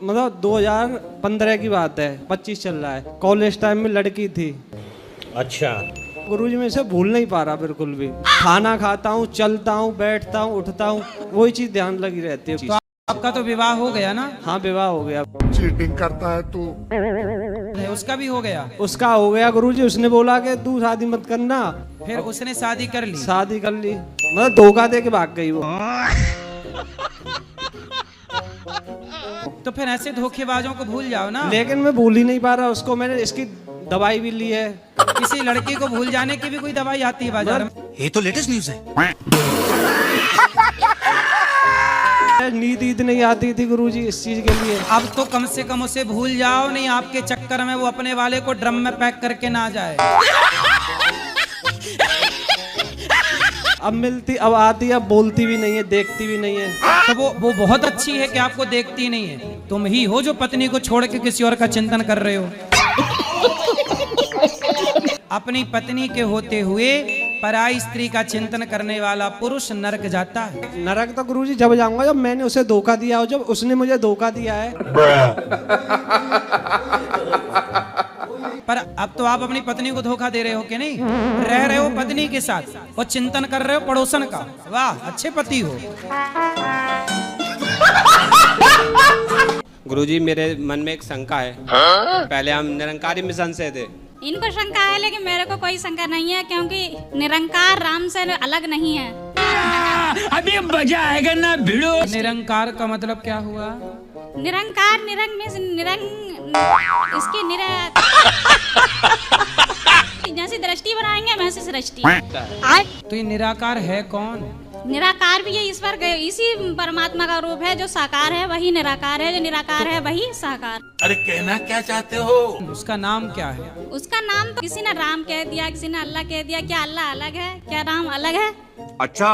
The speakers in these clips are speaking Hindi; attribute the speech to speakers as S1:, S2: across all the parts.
S1: मतलब 2015 की बात है, 25 चल रहा है। कॉलेज टाइम में लड़की थी।
S2: अच्छा।
S1: गुरुजी मैं इसे भूल नहीं पा रहा बिल्कुल भी। खाना खाता हूँ, चलता हूँ, बैठता हूँ, उठता हूँ, वही चीज ध्यान लगी रहती है।
S3: तो आपका तो विवाह हो गया ना?
S1: हाँ विवाह हो गया।
S4: चीटिंग करता है तू।
S3: उसका भी हो गया?
S1: उसका हो गया गुरुजी। उसने बोला कि तू शादी मत करना।
S3: फिर उसने शादी कर ली?
S1: शादी कर ली, मतलब धोखा दे के भाग गई वो।
S3: तो फिर ऐसे धोखेबाजों को भूल जाओ ना।
S1: लेकिन मैं भूल ही नहीं पा रहा उसको। मैंने इसकी दवाई भी ली है।
S3: किसी लड़की को भूल जाने की भी कोई दवाई आती है बाजार में?
S5: ये तो लेटेस्ट न्यूज़ है।
S1: नींद नहीं आती थी गुरुजी इस चीज के लिए।
S3: अब तो कम से कम उसे भूल जाओ, नहीं आपके चक्कर में वो अपने वाले को ड्रम में पैक करके ना जाए।
S1: अब मिलती, अब आती, अब बोलती भी नहीं है, देखती भी नहीं है।
S3: तो वो बहुत अच्छी है कि आपको देखती नहीं है। तुम ही हो जो पत्नी को छोड़ के किसी और का चिंतन कर रहे हो। अपनी पत्नी के होते हुए पराई स्त्री का चिंतन करने वाला पुरुष नरक जाता है।
S1: नरक तो गुरुजी जब जाऊंगा जब मैंने उसे धोखा दिया हो, जब उसने मुझे धोखा दिया है।
S3: पर अब तो आप अपनी पत्नी को धोखा दे रहे हो कि नहीं? रह रहे हो पत्नी के साथ और चिंतन कर रहे हो पड़ोसन का। वाह, अच्छे पति हो।
S6: गुरुजी मेरे मन में एक शंका है। पहले हम निरंकारी मिशन से थे।
S7: इनको शंका है, लेकिन मेरे को कोई शंका नहीं है, क्योंकि निरंकार राम से अलग नहीं है।
S5: अभी मजा आएगा ना भिड़ो।
S3: निरंकार का मतलब क्या हुआ?
S7: निरंकार निरंग में इसकी जैसी दृष्टि बनाएंगे वैसी सृष्टि।
S3: तो ये निराकार है कौन?
S7: निराकार भी ये ईश्वर इसी परमात्मा का रूप है। जो साकार है वही निराकार है, जो निराकार है वही साकार।
S5: अरे कहना क्या चाहते हो?
S3: उसका नाम क्या है?
S7: उसका नाम तो किसी ने राम कह दिया, किसी ने अल्लाह कह दिया। क्या अल्लाह अलग है? क्या राम अलग है?
S5: अच्छा,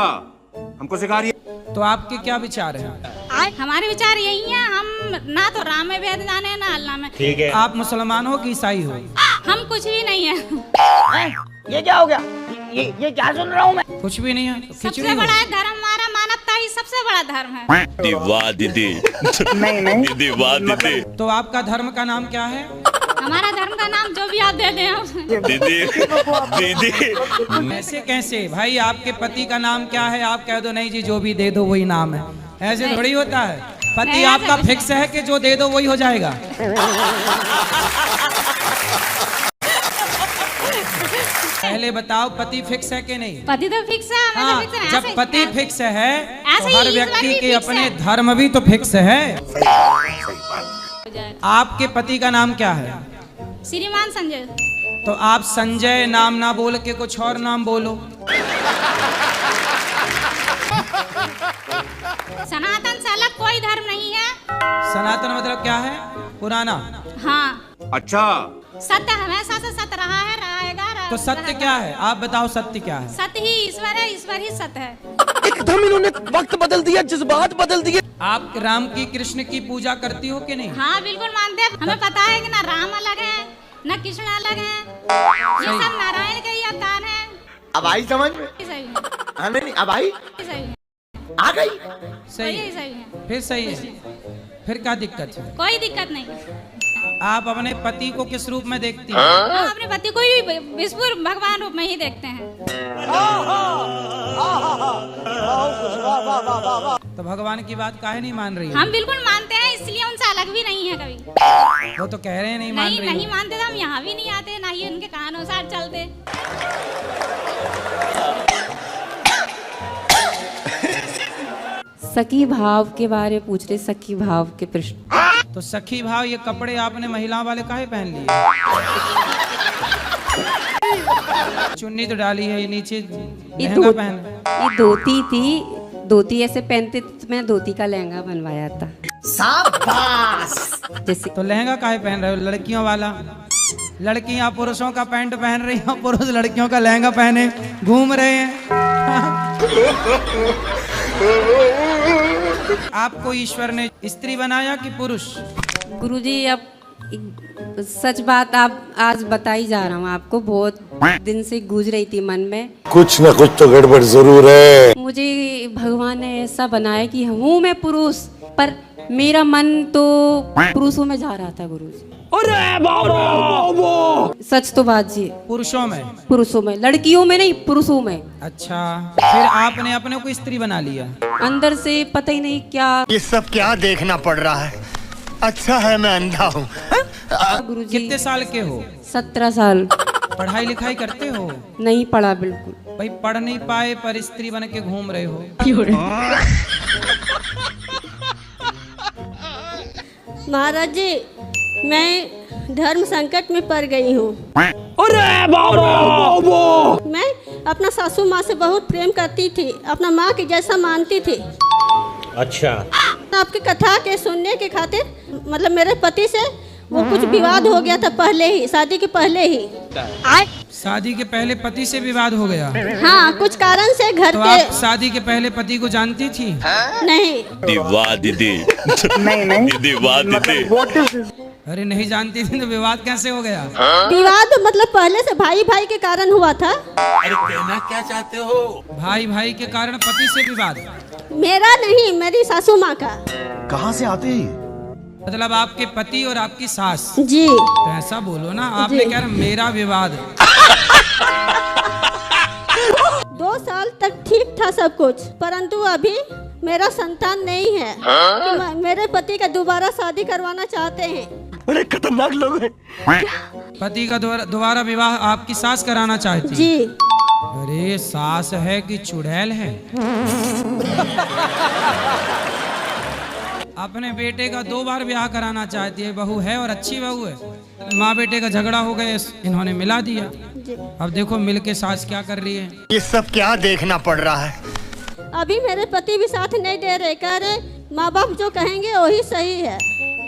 S5: हमको सिखा रही है।
S3: तो आपके क्या विचार हैं?
S7: हमारे विचार यही है। हम ना तो राम में भेद जाने ना अल्लाह में।
S2: ठीक है।
S3: आप मुसलमान हो कि ईसाई हो?
S7: हम कुछ भी नहीं है।
S2: ये क्या हो गया? ये क्या सुन रहा हूँ मैं?
S3: कुछ भी नहीं है। तो
S7: सबसे
S3: खिचड़ी हो?
S7: बड़ा धर्म हमारा मानवता ही सबसे बड़ा धर्म है।
S5: वाह दीदी।
S2: नहीं
S5: दीदी वाह दीदी।
S3: तो आपका धर्म का नाम क्या है?
S7: हमारा धर्म का नाम जो भी आप दे दें हम।
S5: दीदी दीदी।
S3: ऐसे कैसे भाई? आपके पति का नाम क्या है? आप कह दो नहीं जी जो भी दे दो वही नाम है। ऐसे थोड़ी होता है। पति
S7: नहीं,
S3: आपका
S7: ऐसा
S3: फिक्स है कि जो दे दो वही हो जाएगा? पहले बताओ पति फिक्स है कि नहीं?
S7: पति तो फिक्स है, हमें
S3: हाँ,
S7: तो फिक्स है।
S3: जब
S7: ऐसे-
S3: पति फिक्स है
S7: ऐसे
S3: तो
S7: ही
S3: हर
S7: ईश्वर
S3: व्यक्ति
S7: भी
S3: के
S7: फिक्स
S3: अपने
S7: है।
S3: धर्म भी तो फिक्स है।
S7: हो जाएगा।
S3: आपके पति का नाम क्या है?
S7: श्रीमान संजय।
S3: तो आप संजय नाम ना बोल के कुछ और नाम बोलो।
S7: सनातन से अलग कोई धर्म नहीं है।
S3: सनातन मतलब क्या है? पुराना।
S7: हाँ,
S5: अच्छा,
S7: सत्य हमेशा से सत्य रहा है, रहेगा।
S3: तो सत्य क्या है? आप बताओ सत्य क्या है?
S7: सत्य ही ईश्वर है, ईश्वर ही सत्य है।
S5: एकदम इन्होंने वक्त बदल दिया, जज्बात बदल दिए।
S3: आप राम की कृष्ण की पूजा करती हो कि नहीं?
S7: हाँ बिल्कुल मानते हैं। हमें पता है कि ना राम अलग है ना कृष्ण अलग है। ये सब नारायण के ही अवतार हैं।
S2: अब आई समझ में?
S7: सही है,
S2: हाँ नहीं अब आई
S7: सही है,
S2: आ गई।
S3: सही
S7: यही
S3: है।
S7: सही है।
S3: फिर सही है। फिर क्या दिक्कत है?
S7: कोई दिक्कत नहीं।
S3: आप अपने पति को किस रूप में देखती हैं?
S7: हम अपने पति को ही विष्णु भगवान रूप में ही देखते हैं।
S3: तो भगवान की बात काहे नहीं मान रही है?
S7: हम बिल्कुल मानते हैं, इसलिए उनसे अलग भी नहीं है कभी।
S3: वो तो कह रहे हैं नहीं मान
S7: नहीं
S3: रही
S7: नहीं
S3: है।
S7: मानते तो हम यहाँ भी नहीं आते, ना ही उनके कानुसार चलते।
S8: सखी भाव के बारे पूछ रहे, सखी भाव के प्रश्न।
S3: तो सखी भाव ये कपड़े आपने महिला वाले काहे पहन लिए? चुन्नी तो डाली है, ये नीचे लहंगा पहन।
S8: ये धोती थी, धोती ऐसे पहनते तो मैं धोती का लहंगा बनवाया था।
S2: शाबाश।
S8: जैसे
S3: तो लहंगा काहे पहन रहे हो? लड़कियों वाला। लड़कियां पुरुषों का पैंट पहन रही हैं, पुरुष लड़कियों का लहंगा पहने घूम रहे हैं। आपको ईश्वर ने स्त्री बनाया कि पुरुष?
S8: गुरुजी अब सच बात आप आज बताई जा रहा हूँ आपको। बहुत दिन से गूंज रही थी मन में,
S4: कुछ न कुछ तो गड़बड़ जरूर है।
S8: मुझे भगवान ने ऐसा बनाया कि हूँ मैं पुरुष, पर मेरा मन तो पुरुषों में जा रहा था गुरुजी। सच तो बात जी,
S3: पुरुषों में?
S8: पुरुषों में, लड़कियों में नहीं, पुरुषों में।
S3: अच्छा, फिर आपने अपने को स्त्री बना लिया?
S8: अंदर से पता ही नहीं क्या।
S2: ये सब क्या देखना पड़ रहा है? अच्छा है मैं अंधा हूँ।
S8: गुरुजी
S3: कितने साल के हो?
S8: 17 साल।
S3: पढ़ाई लिखाई करते हो?
S8: नहीं पढ़ा बिल्कुल।
S3: भाई पढ़ नहीं पाए पर स्त्री बन के घूम रहे हो।
S9: महाराज जी, मैं धर्म संकट में पड़ गई हूँ। मैं अपना सासू माँ से बहुत प्रेम करती थी, अपना माँ के जैसा मानती थी।
S5: अच्छा।
S9: आपकी कथा के सुनने के खातिर मतलब मेरे पति से वो कुछ विवाद हो गया था पहले ही, शादी के पहले ही।
S3: शादी के पहले पति से विवाद हो गया?
S9: हाँ, कुछ कारण से घर
S3: तो
S9: के।
S3: आप शादी के पहले पति को जानती थी?
S9: नहीं।
S5: वाह दीदी, दीदी वाह दीदी।
S3: अरे नहीं जानती थी तो विवाद कैसे हो गया?
S9: विवाद मतलब पहले से भाई भाई के कारण हुआ था।
S5: अरे कहना क्या चाहते हो?
S3: भाई भाई के कारण पति से विवाद?
S9: मेरा नहीं, मेरी सासू माँ का।
S2: कहाँ से आते हैं?
S3: मतलब आपके पति और आपकी सास?
S9: जी।
S3: तो ऐसा बोलो ना, आपने कह रहे मेरा विवाद।
S9: 2 साल तक ठीक था सब कुछ, परंतु अभी मेरा संतान नहीं है। कि मेरे पति का दोबारा शादी करवाना चाहते हैं।
S2: अरे खतरनाक लोग हैं।
S3: पति का दोबारा विवाह आपकी सास कराना चाहती?
S9: जी।
S3: अरे सास है कि चुड़ैल है? अपने बेटे का 2 बार ब्याह कराना चाहती है। बहू है और अच्छी बहू है। माँ बेटे का झगड़ा हो गया, इन्होंने मिला दिया। अब देखो मिल के सास क्या कर रही है।
S2: ये सब क्या देखना पड़ रहा है?
S9: अभी मेरे पति भी साथ नहीं दे रहे, कह रहे माँ बाप जो कहेंगे वही सही है।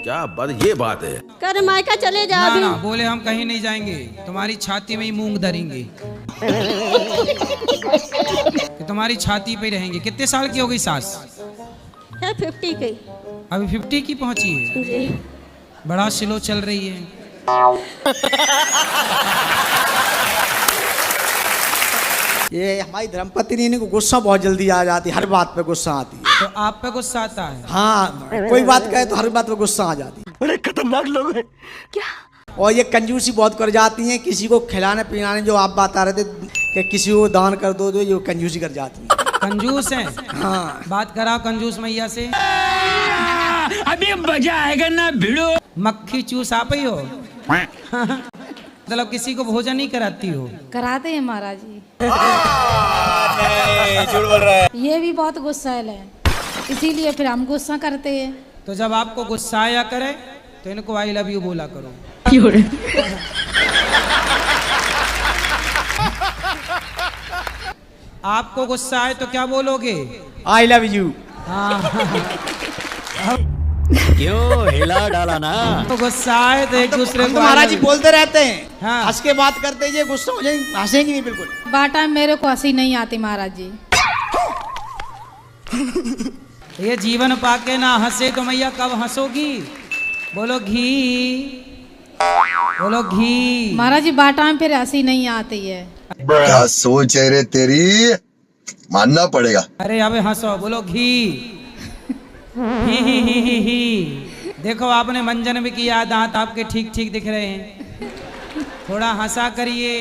S5: क्या बात, ये बात है?
S9: कह रहे मायका चले जा।
S3: ना
S9: अभी
S3: ना बोले हम कहीं नहीं जाएंगे, तुम्हारी छाती में ही मूंग धरेंगे। कि तुम्हारी छाती पे ही रहेंगे। कितने साल की हो गई सास?
S9: है 50 की।
S3: अभी 50 की पहुंची है?
S9: जी।
S3: बड़ा स्लो चल रही है।
S10: ये हमारी धर्मपत्नी को गुस्सा बहुत जल्दी आ जाती है, हर बात पे गुस्सा आती है।
S3: तो आप पे गुस्सा आता है?
S10: हाँ, कोई बात कहे तो हर बात पे गुस्सा आ जाती है।
S2: बड़े खतरनाक लोग हैं।
S10: और ये कंजूसी बहुत कर जाती हैं। किसी को खिलाने पिलाने, जो आप बता रहे थे कि किसी को दान कर दो, तो ये कंजूसी कर जाती है।
S3: कंजूस है?
S10: हाँ।
S3: बात करा कंजूस मैया से। अभी मजा आएगा ना भिड़ो। मक्खी चूस आप ही हो? मतलब किसी को भोजन नहीं कराती हो?
S7: कराते हैं महाराज जी।
S5: झूठ बोल रहा है।
S7: ये भी बहुत गुस्सैल है, इसीलिए फिर हम गुस्सा करते हैं।
S3: तो जब आपको गुस्सा आया करे तो इनको आई लव यू बोला करो। आपको गुस्सा आए तो क्या बोलोगे?
S10: I love you.
S5: क्यों हिला डाला ना?
S3: तो गुस्सा आए तो एक दूसरे को
S10: महाराज जी
S3: I love you।
S10: बोलते रहते हैं,
S3: हाँ।
S10: हंस के बात करते हैं, ये गुस्सा हो जाए हंसेंगे नहीं बिल्कुल।
S7: बाटा मेरे को हंसी नहीं आती महाराज जी।
S3: ये जीवन पाके ना हंसे तो मैया कब हंसोगी? बोलो घी, बोलो घी।
S7: महाराज जी बाटा में फिर हंसी नहीं आती है।
S4: क्या सोच है रे तेरी, मानना पड़ेगा।
S3: अरे अब हंसो, बोलो घी। ही। देखो आपने मंजन भी किया, दांत आपके ठीक ठीक दिख रहे हैं। थोड़ा हंसा करिए।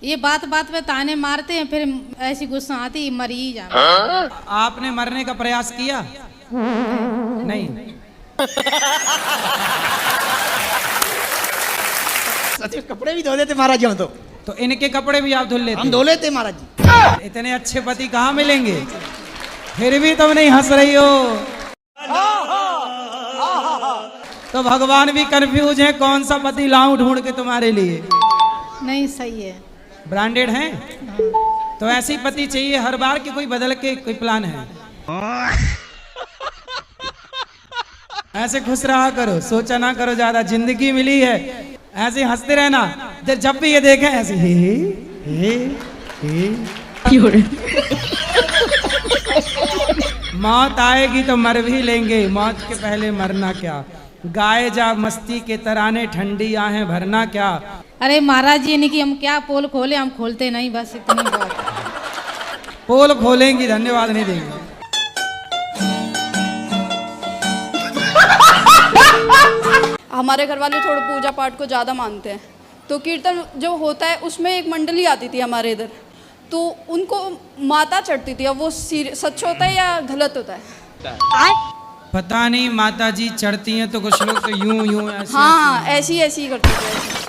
S7: ये बात बात पे ताने मारते हैं, फिर ऐसी गुस्सा आती मर ही जाना।
S3: आपने मरने का प्रयास किया? नहीं।
S10: सच में कपड़े भी धो लेते महाराज जी हम
S3: तो इनके कपड़े भी आप धुल लेते?
S10: हम धो लेते महाराज जी।
S3: इतने अच्छे पति कहाँ मिलेंगे? फिर भी तुम नहीं हंस रही हो। तो भगवान भी कंफ्यूज है, कौन सा पति लाऊं ढूंढ के तुम्हारे लिए।
S7: नहीं सही है।
S3: ब्रांडेड है तो ऐसे ही पति चाहिए हर बार की कोई बदल के कोई प्लान है? ऐसे खुश रहा करो, सोचा ना करो ज्यादा। जिंदगी मिली है ऐसे हंसते रहना। जब भी ये देखें ऐसे मौत आएगी तो मर भी लेंगे, मौत के पहले मरना क्या। गाए जा मस्ती के तराने, ठंडी आहें भरना क्या।
S7: अरे महाराज जी, यानी कि हम क्या पोल खोले, हम खोलते नहीं, बस इतनी बात।
S3: पोल खोलेंगी, धन्यवाद नहीं देंगे।
S11: हमारे घर वाले थोड़ा पूजा पाठ को ज़्यादा मानते हैं, तो कीर्तन जो होता है उसमें एक मंडली आती थी हमारे इधर, तो उनको माता चढ़ती थी। अब वो सच होता है या गलत होता है?
S3: पता नहीं, माता जी चढ़ती हैं तो कुछ लोग तो यूं यूं ऐसे
S11: हाँ, ऐसी करते थे।